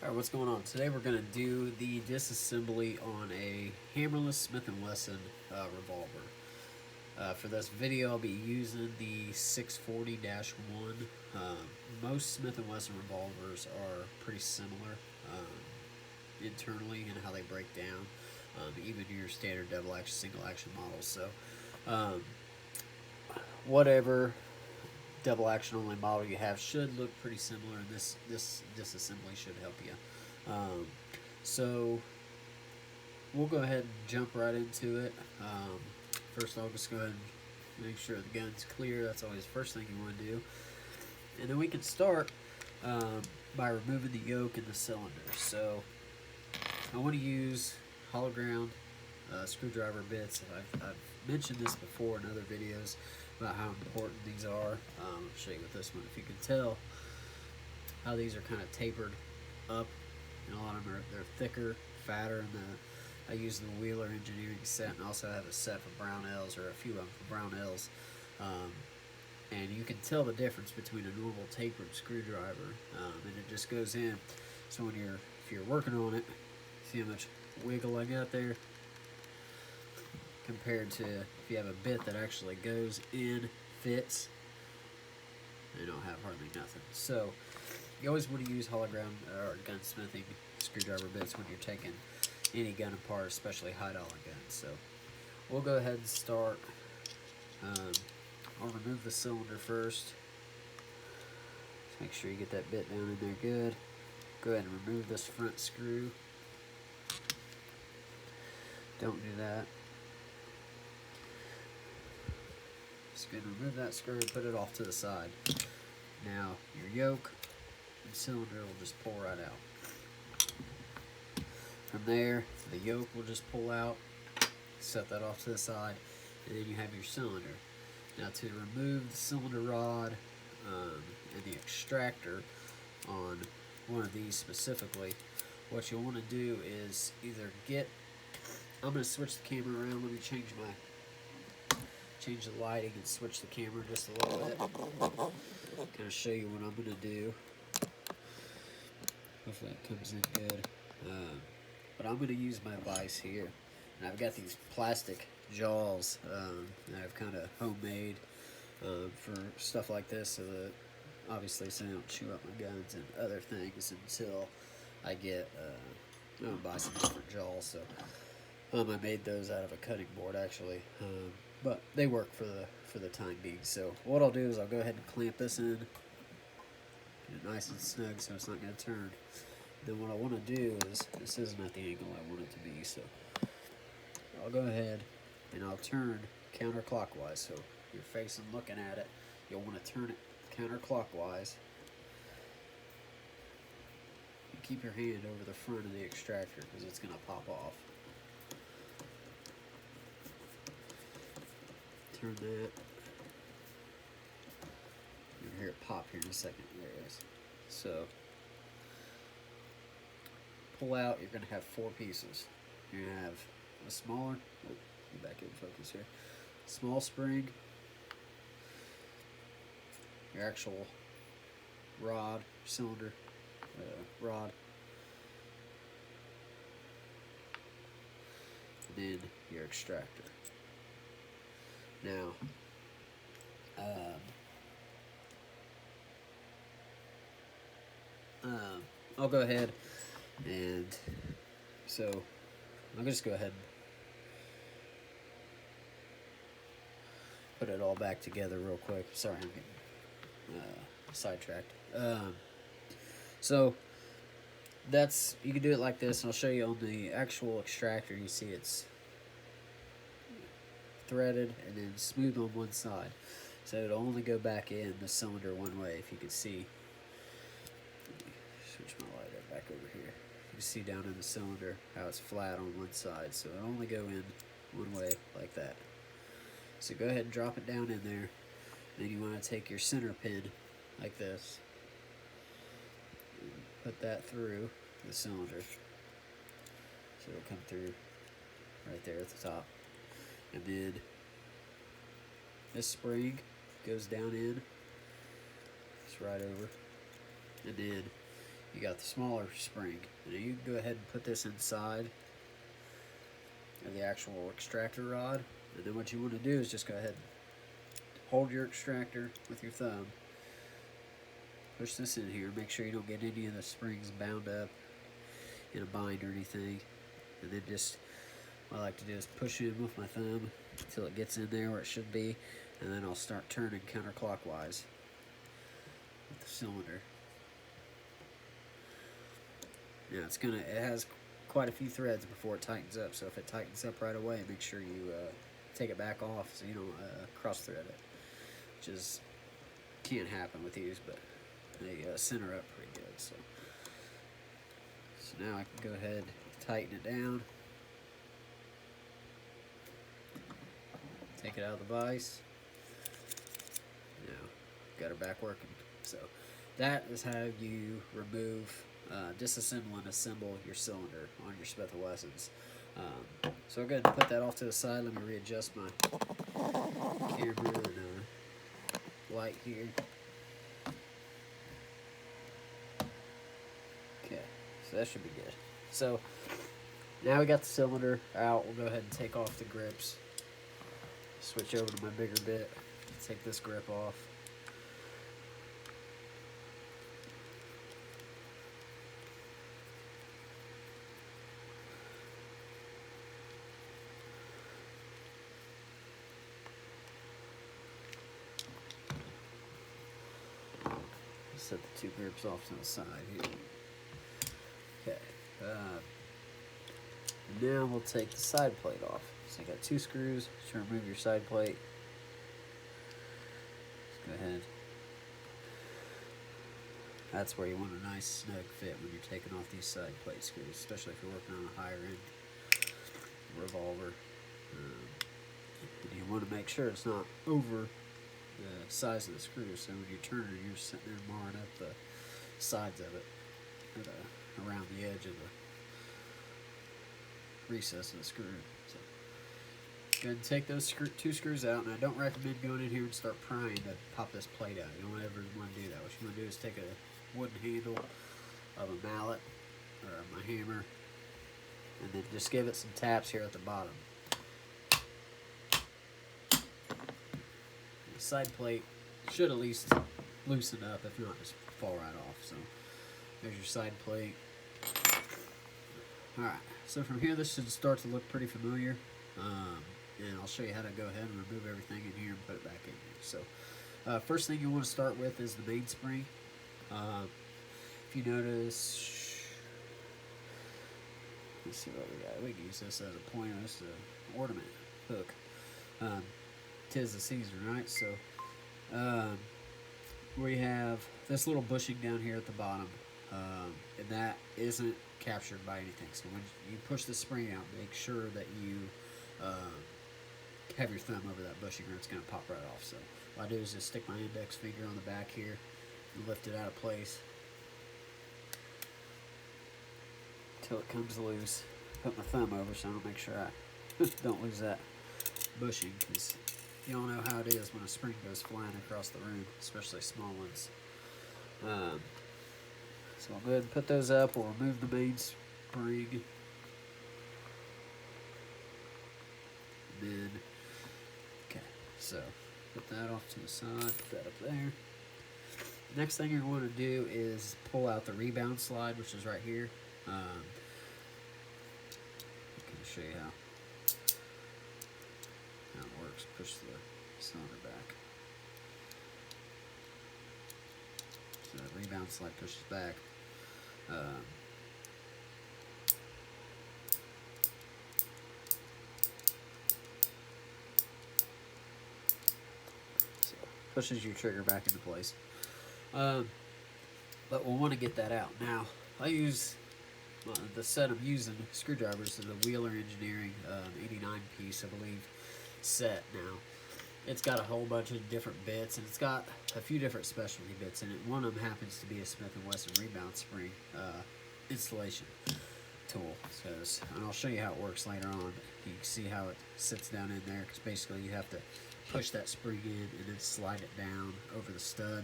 Alright, what's going on? Today we're going to do the disassembly on a hammerless Smith & Wesson revolver. For this video I'll be using the 640-1. Most Smith & Wesson revolvers are pretty similar internally in how they break down, even your standard double action, single action models. So whatever double action only model you have should look pretty similar, and this disassembly should help you. So we'll go ahead and jump right into it. First I'll just go ahead and make sure the gun's clear. That's always the first thing you want to do. And then we can start by removing the yoke and the cylinder. So I want to use hollow ground screwdriver bits. I've mentioned this before in other videos about how important these are. I'll show you with this one. If you can tell how these are kind of tapered up, and a lot of them they're thicker, fatter, and I use the Wheeler Engineering set, and also have a set for Brownells, or a few of them for Brownells. And you can tell the difference between a normal tapered screwdriver, and it just goes in. So if you're working on it, see how much wiggle I got there, compared to if you have a bit that actually goes in, fits, they don't have hardly nothing. So you always want to use hollow ground or gunsmithing screwdriver bits when you're taking any gun apart, especially high dollar guns. So we'll go ahead and start. I'll remove the cylinder first. Just make sure you get that bit down in there good. Go ahead and remove this front screw. Don't do that. Just go ahead and remove that screw and put it off to the side. Now your yoke and cylinder will just pull right out. From there, the yoke will just pull out. Set that off to the side, and then you have your cylinder. Now to remove the cylinder rod and the extractor on one of these specifically, what you'll want to do is either I'm going to switch the camera around. Let me change the lighting and switch the camera just a little bit. Kind of show you what I'm going to do. Hopefully that comes in good. But I'm going to use my vise here. And I've got these plastic jaws that I've kind of homemade for stuff like this, so that obviously so they don't chew up my guns and other things until I get, I'm going to buy some different jaws. So I made those out of a cutting board actually. But they work for the time being. So what I'll do is I'll go ahead and clamp this in, get it nice and snug so it's not going to turn. Then what I want to do is, this isn't at the angle I want it to be, so I'll go ahead and I'll turn counterclockwise. So you're facing looking at it, you'll want to turn it counterclockwise. You keep your hand over the front of the extractor because it's going to pop off. Turn that. You'll hear it pop here in a second. There it is. So pull out, you're going to have 4 pieces. You're going to have a smaller, back in focus here, small spring, your actual rod, cylinder, rod, and then your extractor. Now, I'll go ahead and so I'll just go ahead and put it all back together real quick. Sorry, I'm getting sidetracked. So you can do it like this, and I'll show you on the actual extractor. You see it's threaded and then smooth on one side, so it'll only go back in the cylinder one way. If you can see, switch my light back over here. You can see down in the cylinder how it's flat on one side, so it'll only go in one way like that. So go ahead and drop it down in there. Then you want to take your center pin like this, and put that through the cylinder, so it'll come through right there at the top. And then this spring goes down in, it's right over, and then you got the smaller spring. And you can go ahead and put this inside of the actual extractor rod. And then what you want to do is just go ahead and hold your extractor with your thumb. Push this in here. Make sure you don't get any of the springs bound up in a bind or anything. And then just, what I like to do is push in with my thumb until it gets in there where it should be. And then I'll start turning counterclockwise with the cylinder. Now it has quite a few threads before it tightens up. So if it tightens up right away, make sure you take it back off so you don't cross thread it. Which can't happen with these, but they center up pretty good. So now I can go ahead and tighten it down. Take it out of the vise. Now, got her back working. So that is how you remove, disassemble and assemble your cylinder on your Smith & Wessons. So I'll go ahead and put that off to the side. Let me readjust my camera and light here. Okay, so that should be good. So now we got the cylinder out. We'll go ahead and take off the grips. Switch over to my bigger bit. Take this grip off. Set the two grips off to the side here. Okay. Now we'll take the side plate off. So you got two screws to remove your side plate. Let's go ahead. That's where you want a nice snug fit when you're taking off these side plate screws, especially if you're working on a higher end revolver. And you want to make sure it's not over the size of the screw, so when you turn it, you're sitting there marring up the sides of it, around the edge of the recess of the screw. So go ahead and take those two screws out, and I don't recommend going in here and start prying to pop this plate out. You don't ever want to do that. What you want to do is take a wooden handle of a mallet or my hammer, and then just give it some taps here at the bottom. The side plate should at least loosen up, if not just fall right off. So there's your side plate. Alright, so from here this should start to look pretty familiar, and I'll show you how to go ahead and remove everything in here and put it back in here. So first thing you want to start with is the mainspring. If you notice, let's see what we got. We can use this as a pointer. This is an ornament hook. 'Tis the season, right? So we have this little bushing down here at the bottom, and that isn't captured by anything. So when you push the spring out, make sure that you have your thumb over that bushing, or it's going to pop right off. So what I do is just stick my index finger on the back here and lift it out of place until it comes loose. Put my thumb over so I don't make sure I don't lose that bushing, because you all know how it is when a spring goes flying across the room, especially small ones. So I'll go ahead and put those up. We'll remove the main spring. And then, okay, so put that off to the side, put that up there. Next thing you're going to do is pull out the rebound slide, which is right here. I can show you how it works. Push the cylinder back. So the rebound slide pushes back. So pushes your trigger back into place. But we'll want to get that out. Now, I use the set I'm using, screwdrivers, is a Wheeler Engineering 89 piece, I believe, set. Now, it's got a whole bunch of different bits, and it's got a few different specialty bits in it. One of them happens to be a Smith & Wesson rebound spring installation tool. And I'll show you how it works later on. But you can see how it sits down in there, because basically you have to push that spring in and then slide it down over the stud.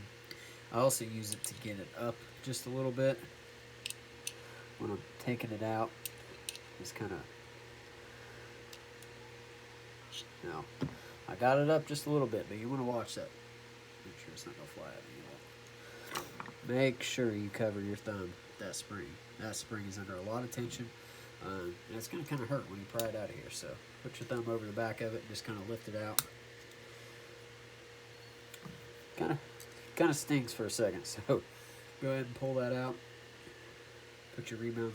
I also use it to get it up just a little bit, when I'm taking it out, just kind of, now, I got it up just a little bit, but you want to watch that. Make sure it's not going to fly at me. Make sure you cover your thumb with that spring. That spring is under a lot of tension, and it's going to kind of hurt when you pry it out of here. So put your thumb over the back of it and just kind of lift it out. Kind of stings for a second, so go ahead and pull that out. Put your rebound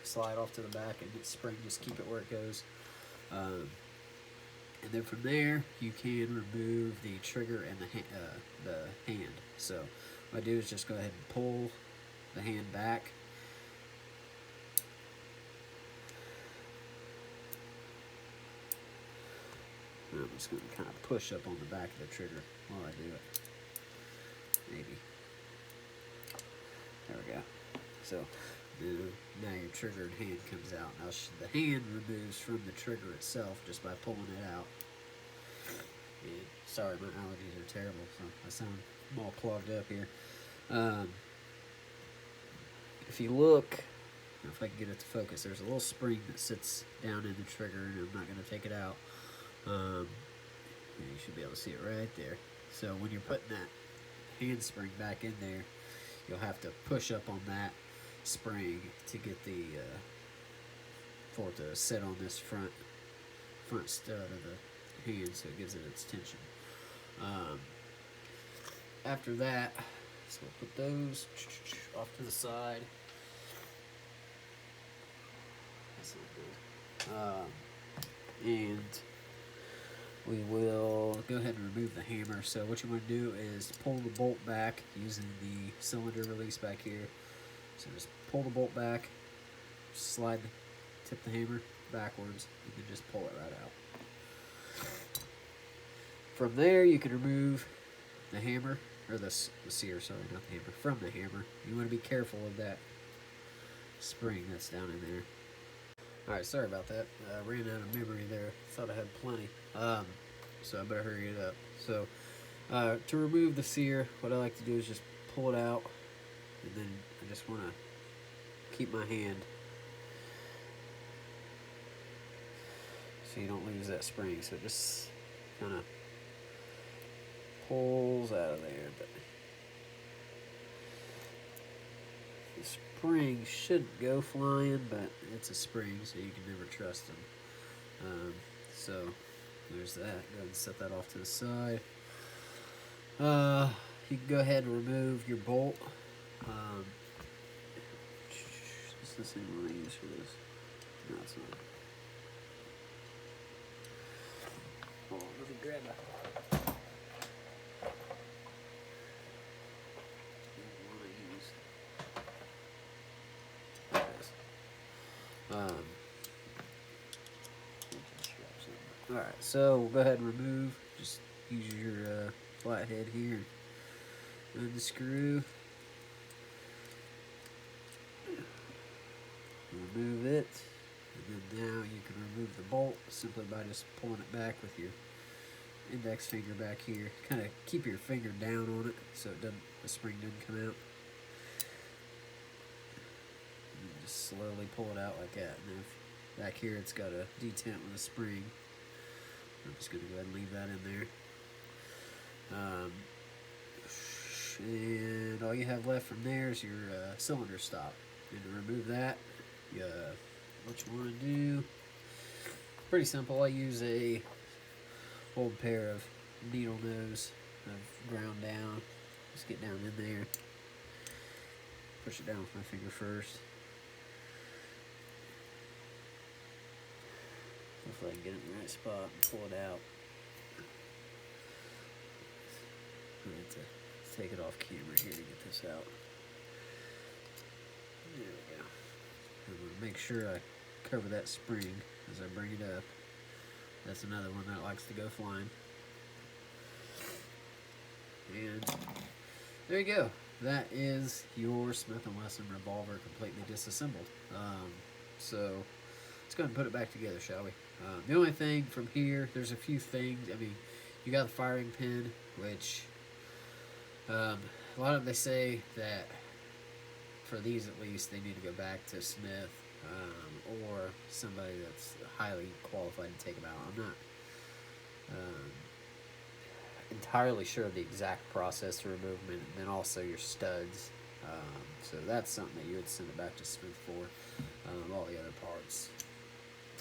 slide off to the back, and the spring, just keep it where it goes. And then from there, you can remove the trigger and the hand. So what I do is just go ahead and pull the hand back. And I'm just going to kind of push up on the back of the trigger while I do it. Maybe. There we go. So now your trigger and hand comes out. Now the hand removes from the trigger itself just by pulling it out. And sorry, my allergies are terrible, so I sound all clogged up here. If you look, if I can get it to focus, there's a little spring that sits down in the trigger, and I'm not going to take it out. You should be able to see it right there. So when you're putting that hand spring back in there, you'll have to push up on that spring to get the for it to sit on this front stud of the hand, so it gives it its tension. After that, so we'll put those off to the side. That's not good. And we will go ahead and remove the hammer. So what you want to do is pull the bolt back using the cylinder release back here. So just pull the bolt back, slide, tip the hammer backwards, and then just pull it right out. From there, you can remove the hammer, or the sear, sorry, not the hammer, from the hammer. You want to be careful of that spring that's down in there. Alright, sorry about that. I ran out of memory there. Thought I had plenty. So I better hurry it up. So, to remove the sear, what I like to do is just pull it out, and then I just want to keep my hand so you don't lose that spring. So it just kind of pulls out of there, but the spring shouldn't go flying, but it's a spring, so you can never trust them. So there's that. Go ahead and set that off to the side. You can go ahead and remove your bolt. It's the same one I use for this. No, it's not. Hold on, let me grab that. Alright, so we'll go ahead and remove. Just use your flathead here. Unscrew. Remove it. And then now you can remove the bolt simply by just pulling it back with your index finger back here. Kind of keep your finger down on it so it doesn't, the spring doesn't come out. And just slowly pull it out like that. And if back here it's got a detent with a spring, I'm just going to go ahead and leave that in there. And all you have left from there is your cylinder stop. And to remove that, what you want to do, pretty simple. I use a old pair of needle nose. I've ground down. Just get down in there. Push it down with my finger first. Hopefully I can get it in the right spot and pull it out. I need to take it off camera here to get this out. There we go. I'm going to make sure I cover that spring as I bring it up. That's another one that likes to go flying. And there you go. That is your Smith & Wesson revolver completely disassembled. So let's go ahead and put it back together, shall we? The only thing from here, there's a few things. I mean, you got the firing pin, which a lot of them, they say that for these at least, they need to go back to Smith or somebody that's highly qualified to take them out. I'm not entirely sure of the exact process to remove them, and then also your studs. So that's something that you would send it back to Smith for. All the other parts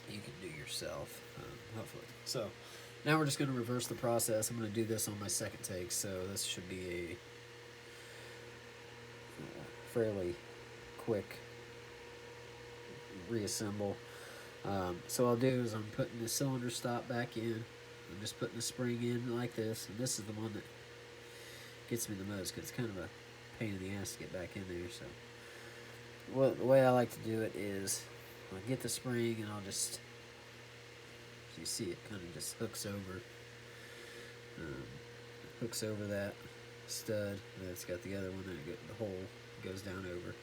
you can do yourself, hopefully. So now we're just going to reverse the process. I'm going to do this on my second take, so this should be a fairly quick reassemble. So I'll do is I'm putting the cylinder stop back in. I'm just putting the spring in like this, and this is the one that gets me the most because it's kind of a pain in the ass to get back in there. So the way I like to do it is I'll get the spring and I'll just, as you see, it kind of just hooks over that stud. And it's got the other one that the hole goes down over.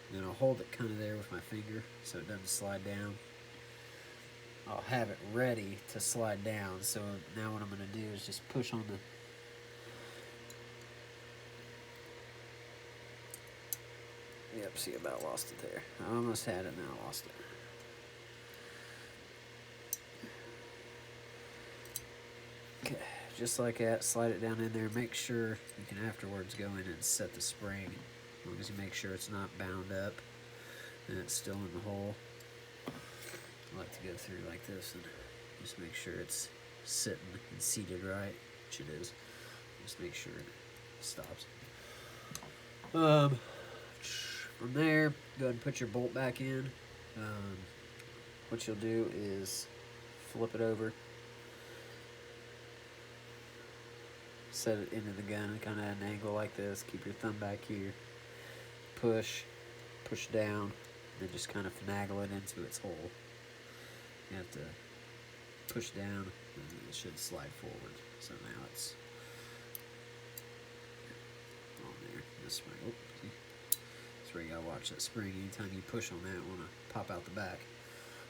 And then I'll hold it kind of there with my finger so it doesn't slide down. I'll have it ready to slide down. So now what I'm going to do is just push on the Yep, see, about lost it there. I almost had it, now I lost it. Okay, just like that, slide it down in there. Make sure you can afterwards go in and set the spring. As long as you make sure it's not bound up and it's still in the hole. I like to go through like this and just make sure it's sitting and seated right, which it is. Just make sure it stops. From there, go ahead and put your bolt back in. What you'll do is flip it over, set it into the gun kind of at an angle like this. Keep your thumb back here. Push down, then just kind of finagle it into its hole. You have to push down, and it should slide forward. So now it's on there. This spring. Oh, see? That's where you gotta watch that spring. Anytime you push on that, it wanna pop out the back.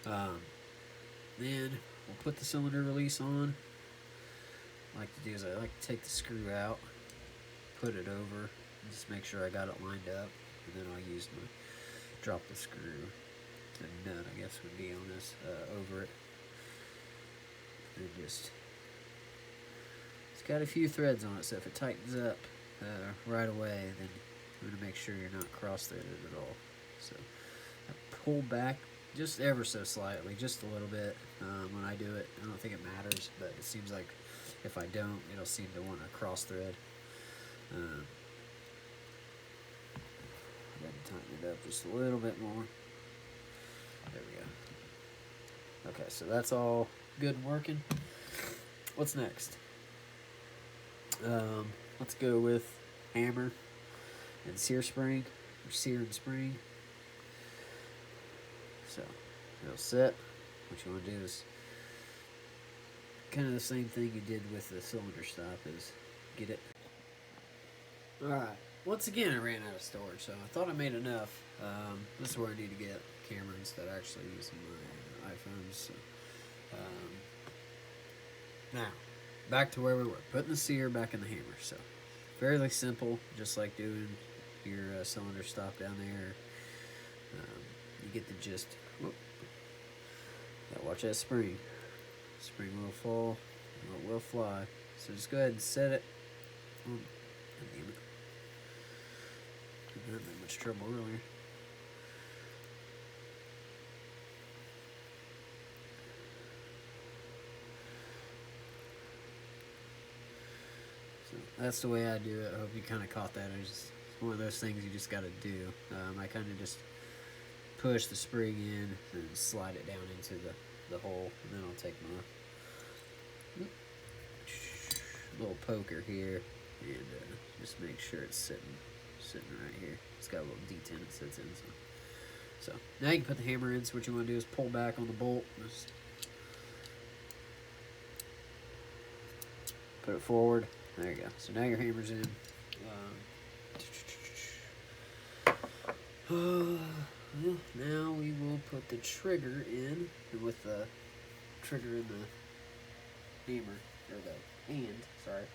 Then we'll put the cylinder release on. What I like to do is I like to take the screw out, put it over, and just make sure I got it lined up, and then I'll use my drop the screw. The nut, I guess, would be on this over it. And just, it's got a few threads on it, so if it tightens up right away, then I'm going to make sure you're not cross-threaded at all. So I pull back just ever so slightly, just a little bit when I do it. I don't think it matters, but it seems like if I don't, it'll seem to want to cross-thread. Then tighten it up just a little bit more. There we go. Okay, so that's all good and working. What's next? Let's go with hammer and sear spring, or sear and spring. So it'll set. What you want to do is kind of the same thing you did with the cylinder stop, is get it. Alright, once again I ran out of storage, so I thought I made enough. This is where I need to get camera instead of actually using my iPhones. So, now, back to where we were. Putting the sear back in the hammer. So, fairly simple, just like doing your cylinder stop down there. You get the gist. Whoop. Gotta watch that spring. Spring will fall, or it will fly. So just go ahead and set it. Oh, damn it. Didn't have that much trouble earlier. So that's the way I do it. I hope you kind of caught that. It's one of those things you just got to do. I kind of just push the spring in and slide it down into the hole, and then I'll take my little poker here and just make sure it's sitting right here. It's got a little detent it sits in. So now you can put the hammer in. So what you want to do is pull back on the bolt. Just put it forward. There you go. So now your hammer's in. Now we will put the trigger in, and with the trigger in the hammer, or the hand, sorry,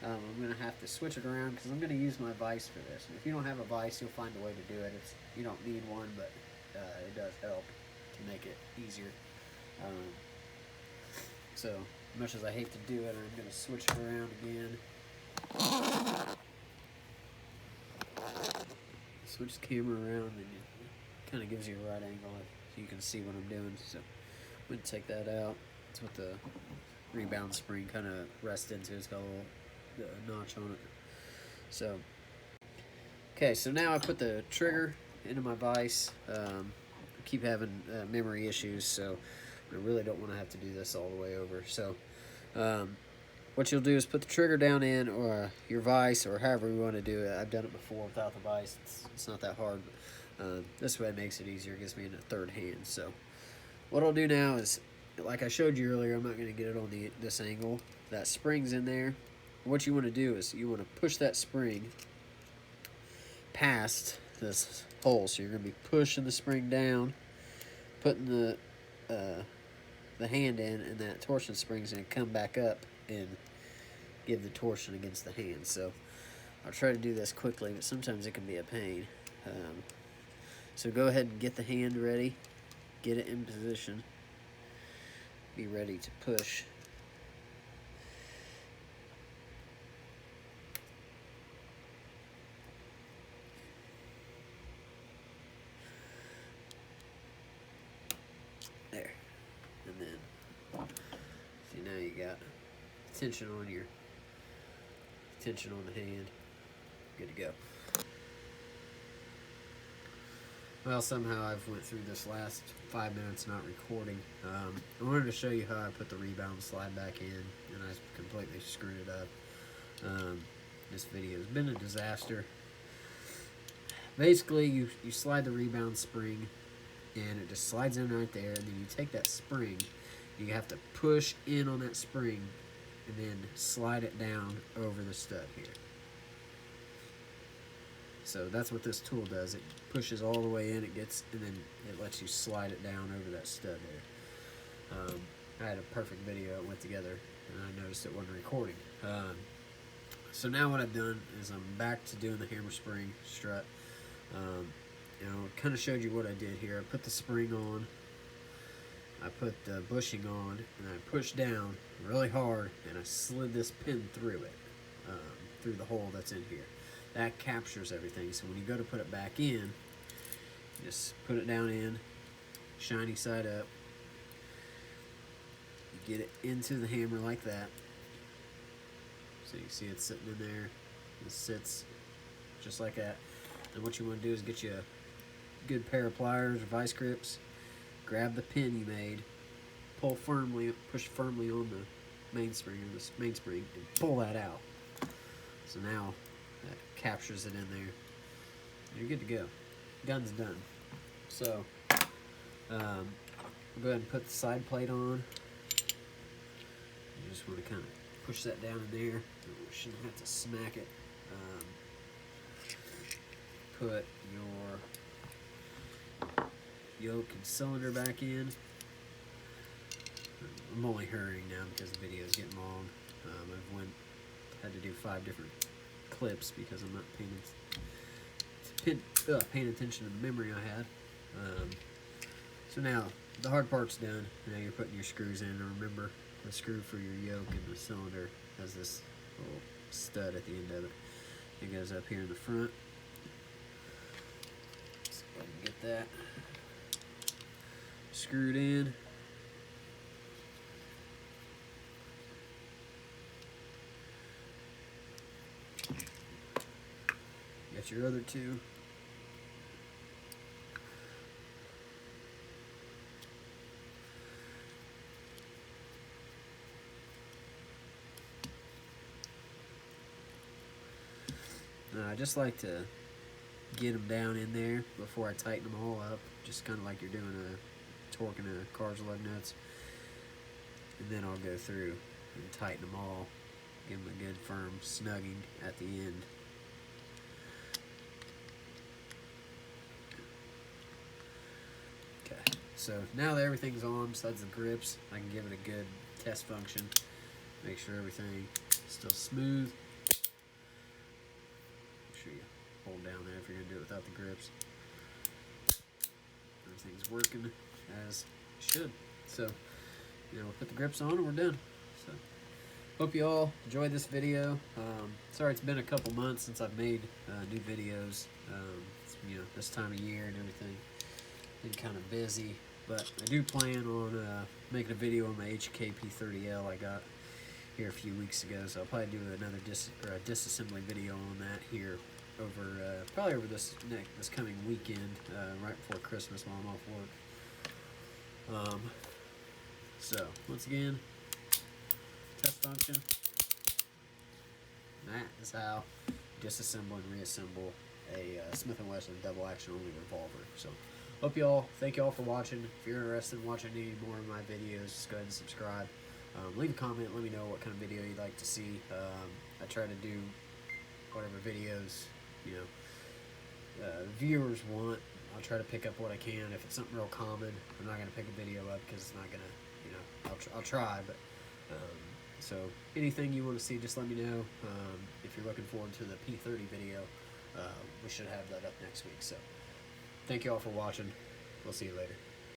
I'm going to have to switch it around because I'm going to use my vise for this. And if you don't have a vise, you'll find a way to do it. You don't need one, but it does help to make it easier. So, much as I hate to do it, I'm going to switch it around again. Switch the camera around, and it kind of gives you a right angle so you can see what I'm doing. So, I'm going to take that out. That's what the rebound spring kind of rests into. It's got a little notch on it. So, okay, so now I put the trigger into my vise. I keep having memory issues, so I really don't want to have to do this all the way over. So, what you'll do is put the trigger down in or your vise, or however you want to do it. I've done it before without the vise. It's not that hard. This way it makes it easier. It gives me in a third hand. So what I'll do now is, like I showed you earlier, I'm not going to get it on this angle. That spring's in there. What you want to do is you want to push that spring past this hole. So you're going to be pushing the spring down, putting the hand in, and that torsion spring's going to come back up and give the torsion against the hand. So I'll try to do this quickly, but sometimes it can be a pain. So go ahead and get the hand ready, get it in position, be ready to push. There. And then, see, now you got tension on the hand. Good to go. Well, somehow I've went through this last 5 minutes not recording. I wanted to show you how I put the rebound slide back in, and I completely screwed it up. This video has been a disaster. Basically, you slide the rebound spring, and it just slides in right there, and then you take that spring, you have to push in on that spring, and then slide it down over the stud here. So that's what this tool does. It pushes all the way in, and then it lets you slide it down over that stud there. I had a perfect video. It went together, and I noticed it wasn't recording. So now what I've done is I'm back to doing the hammer spring strut. Kind of showed you what I did here. I put the spring on, I put the bushing on, and I pushed down really hard, and I slid this pin through it, through the hole that's in here. That captures everything, so when you go to put it back in, you just put it down in, shiny side up, you get it into the hammer like that. So you see it's sitting in there, it sits just like that. And what you want to do is get you a good pair of pliers or vice grips, grab the pin you made, pull firmly, push firmly on the mainspring or this mainspring, and pull that out. So now that captures it in there. You're good to go. Gun's done. So, go ahead and put the side plate on. You just want to kind of push that down in there. You shouldn't have to smack it. Put your yoke and cylinder back in. I'm only hurrying now because the video is getting long. I've had to do 5 different clips because I'm not paying attention to the memory I had. So now the hard part's done. Now you're putting your screws in. And remember, the screw for your yoke and the cylinder has this little stud at the end of it. It goes up here in the front. Let's go ahead and get that screwed in. Got your other 2. Now, I just like to get them down in there before I tighten them all up, just kind of like you're doing a torquing a car's lug nuts. And then I'll go through and tighten them all, give them a good firm snugging at the end. So now that everything's on, besides the grips, I can give it a good test function. Make sure everything is still smooth. if you're going to do it without the grips. Everything's working as it should. So, we'll put the grips on and we're done. So, hope you all enjoyed this video. Sorry it's been a couple months since I've made new videos. It's, this time of year and everything. Been kind of busy, but I do plan on making a video on my HKP30L I got here a few weeks ago. So I'll probably do another disassembly video on that here over probably over this coming weekend, right before Christmas while I'm off work. So once again, test function. That is how disassemble and reassemble a Smith & Wesson double action only revolver. So thank you all for watching. If you're interested in watching any more of my videos, just go ahead and subscribe. Leave a comment, let me know what kind of video you'd like to see. I try to do whatever videos viewers want. I'll try to pick up what I can. If it's something real common, I'm not going to pick a video up because it's not going to, I'll try, but so anything you want to see, just let me know. If you're looking forward to the P30 video, we should have that up next week. So thank you all for watching. We'll see you later.